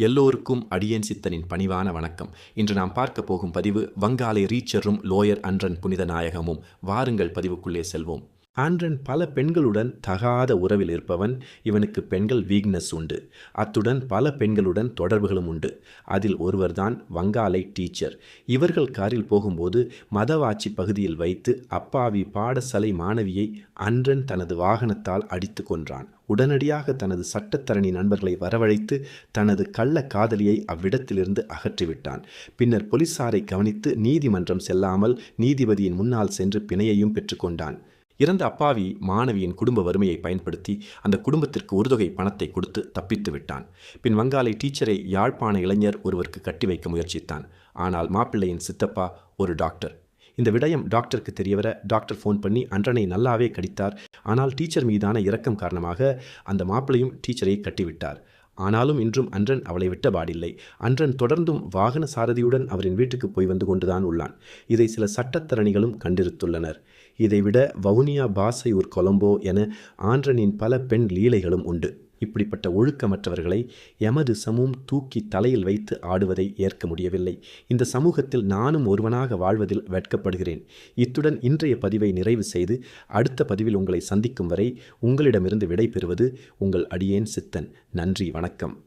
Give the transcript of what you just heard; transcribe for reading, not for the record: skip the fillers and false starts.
எல்லோருக்கும் அடியேன் சித்தனின் பணிவான வணக்கம். இன்று நாம் பார்க்க போகும் பதிவு வங்காளை ரீச்சரும் லோயர் அன்றன் புனித நாயகமும். வாருங்கள் பதிவுக்குள்ளே செல்வோம். ஆண்ட்ரன் பல பெண்களுடன் தகாத உறவில் இருப்பவன். இவனுக்கு பெண்கள் வீக்னஸ் உண்டு. அத்துடன் பல பெண்களுடன் தொடர்புகளும் உண்டு. அதில் ஒருவர்தான் வங்காளை டீச்சர். இவர்கள் காரில் போகும்போது மதவாச்சி பகுதியில் வைத்து அப்பாவி பாடசாலை மாணவியை ஆண்ட்ரன் தனது வாகனத்தால் அடித்து கொன்றான். உடனடியாக தனது சட்டத்தரணி நண்பர்களை வரவழைத்து தனது கள்ள காதலியை அவ்விடத்திலிருந்து அகற்றிவிட்டான். பின்னர் போலீசாரை கவனித்து நீதிமன்றம் செல்லாமல் நீதிபதியின் முன்னால் சென்று பிணையையும் பெற்றுக்கொண்டான். இறந்த அப்பாவி மாணவியின் குடும்ப வறுமையை பயன்படுத்தி அந்த குடும்பத்திற்கு ஒரு தொகை பணத்தை கொடுத்து தப்பித்து விட்டான். பின் வங்காளை டீச்சரை யாழ்ப்பாண இளைஞர் ஒருவருக்கு கட்டி வைக்க முயற்சித்தான். ஆனால் மாப்பிள்ளையின் சித்தப்பா ஒரு டாக்டர். இந்த விடயம் டாக்டருக்கு தெரியவர டாக்டர் ஃபோன் பண்ணி அன்றனை நல்லாவே கடித்தார். ஆனால் டீச்சர் மீதான இரக்கம் காரணமாக அந்த மாப்பிள்ளையும் டீச்சரை கட்டிவிட்டார். ஆனாலும் இன்றும் அன்றன் அவளை விட்டபாடில்லை. அன்றன் தொடர்ந்தும் வாகன சாரதியுடன் அவரின் வீட்டுக்கு போய் வந்து கொண்டுதான் உள்ளான். இதை சில சட்டத்தரணிகளும் கண்டிருத்துள்ளனர். இதைவிட வவுனியா பாசையூர் கொலம்போ என ஆன்றனின் பல பெண் லீலைகளும் உண்டு. இப்படிப்பட்ட ஒழுக்கமற்றவர்களை எமது சமூகம் தூக்கி தலையில் வைத்து ஆடுவதை ஏற்க முடியவில்லை. இந்த சமூகத்தில் நானும் ஒருவனாக வாழ்வதில் வெட்கப்படுகிறேன். இத்துடன் இன்றைய பதிவை நிறைவு செய்து அடுத்த பதிவில் உங்களை சந்திக்கும் வரை உங்களிடமிருந்து விடை பெறுவது உங்கள் அடியேன் சித்தன். நன்றி, வணக்கம்.